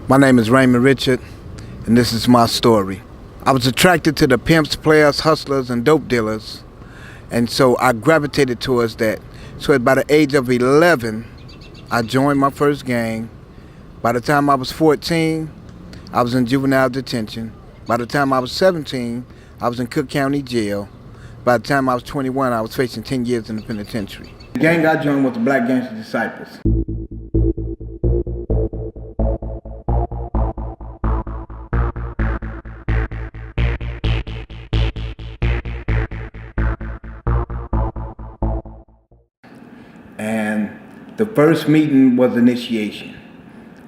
My name is Raymond Richard, and this is my story. I was attracted to the pimps, players, hustlers, and dope dealers, and so I gravitated towards that. So at by the age of 11, I joined my first gang. By the time I was 14, I was in juvenile detention. By the time I was 17, I was in Cook County Jail. By the time I was 21, I was facing 10 years in the penitentiary. The gang I joined was the Black Gangster Disciples. And the first meeting was initiation.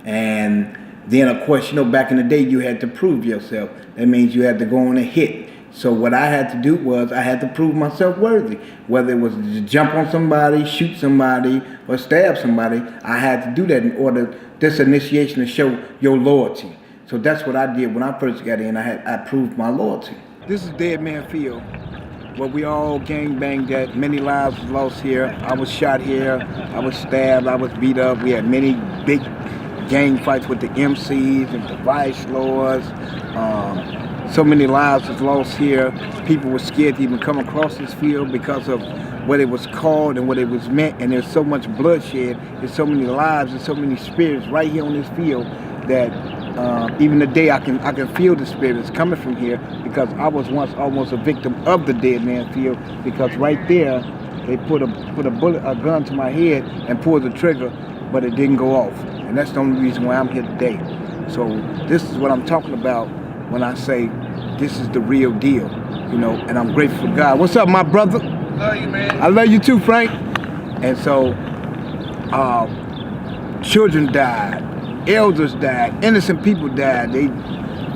And then, of course, back in the day, you had to prove yourself. That means you had to go on a hit. So what I had to do was I had to prove myself worthy. Whether it was to jump on somebody, shoot somebody, or stab somebody, I had to do that in order, this initiation, to show your loyalty. So that's what I did when I first got in. I proved my loyalty. This is Deadman Field, where we all gang-banged at. Many lives was lost here. I was shot here. I was stabbed. I was beat up. We had many big gang fights with the MCs and the vice lords. So many lives was lost here. People were scared to even come across this field because of what it was called and what it was meant. And there's so much bloodshed, there's so many lives and so many spirits right here on this field that even today I can feel the spirits coming from here, because I was once almost a victim of the Deadman Field, because right there they put a gun to my head and pulled the trigger, but it didn't go off. And that's the only reason why I'm here today. So this is what I'm talking about when I say this is the real deal, and I'm grateful to God. What's up, my brother? Love you, man. I love you too, Frank. And so, children died, elders died, innocent people died.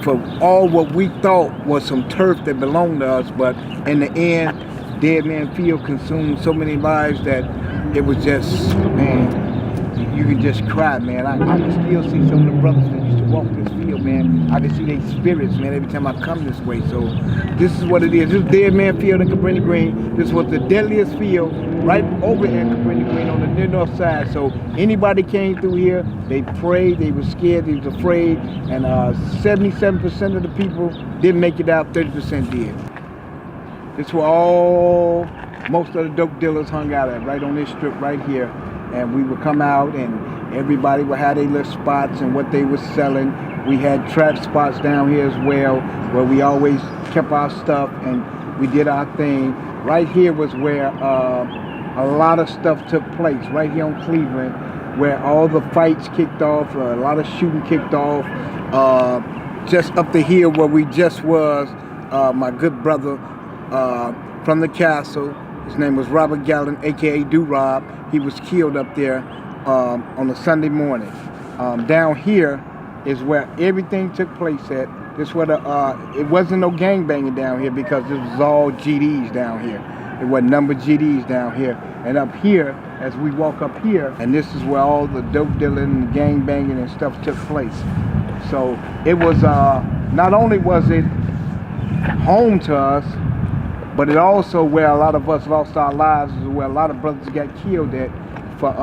For all what we thought was some turf that belonged to us, but in the end, Deadman Field consumed so many lives that it was just, man, you can just cry, man. I can still see some of the brothers that used to walk this field, man. I can see their spirits, man, every time I come this way. So this is what it is. This is Deadman Field in Cabrini Green. This was the deadliest field right over in Cabrini Green on the near north side. So anybody came through here, they prayed, they were scared, they was afraid, and 77% of the people didn't make it out, 30% did. This is where most of the dope dealers hung out at, right on this strip right here. And we would come out and everybody would have their little spots and what they were selling. We had trap spots down here as well, where we always kept our stuff and we did our thing. Right here was where a lot of stuff took place, right here on Cleveland, where all the fights kicked off, a lot of shooting kicked off. Just up the hill where we just was, my good brother from the castle, his name was Robert Gallen, aka Do-Rob. He was killed up there on a Sunday morning. Down here is where everything took place at. This where it wasn't no gang banging down here, because this was all GDs down here. It was number GDs down here. And up here, as we walk up here, and this is where all the dope dealing and gang banging and stuff took place. So it was, not only was it home to us, but it also where a lot of us lost our lives, is where a lot of brothers got killed at for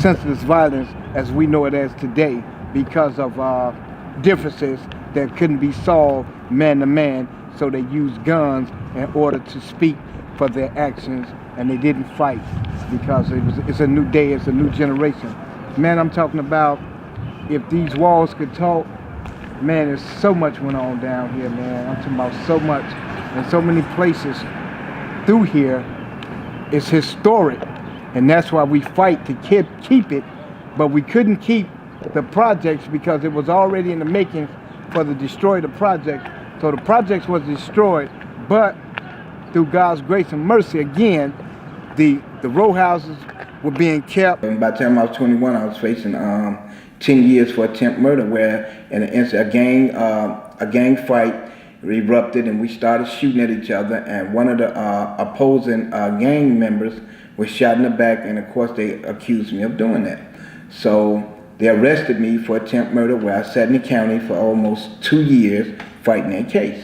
senseless violence as we know it as today, because of differences that couldn't be solved man to man, so they used guns in order to speak for their actions, and they didn't fight, because it's a new day, it's a new generation. Man, I'm talking about, if these walls could talk, man, there's so much went on down here, man. I'm talking about so much. And so many places through here is historic, and that's why we fight to keep it, but we couldn't keep the projects because it was already in the making for the destroy the project. So the projects was destroyed, but through God's grace and mercy, again, the row houses were being kept. And by the time I was 21, I was facing 10 years for attempt murder, where in a gang fight erupted and we started shooting at each other, and one of the opposing gang members was shot in the back, and of course they accused me of doing that. So they arrested me for attempt murder, where I sat in the county for almost 2 years fighting that case.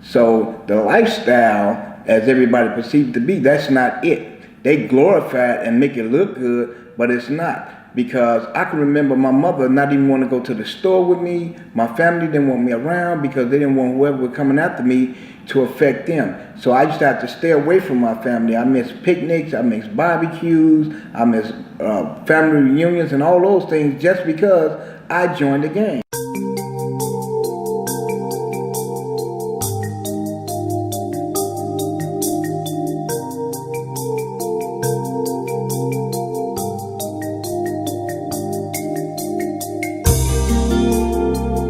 So the lifestyle, as everybody perceived to be, that's not it. They glorify it and make it look good, but it's not. because I can remember my mother not even want to go to the store with me. My family didn't want me around because they didn't want whoever was coming after me to affect them. So I used to have to stay away from my family. I miss picnics, I miss barbecues, I miss family reunions and all those things just because I joined the gang.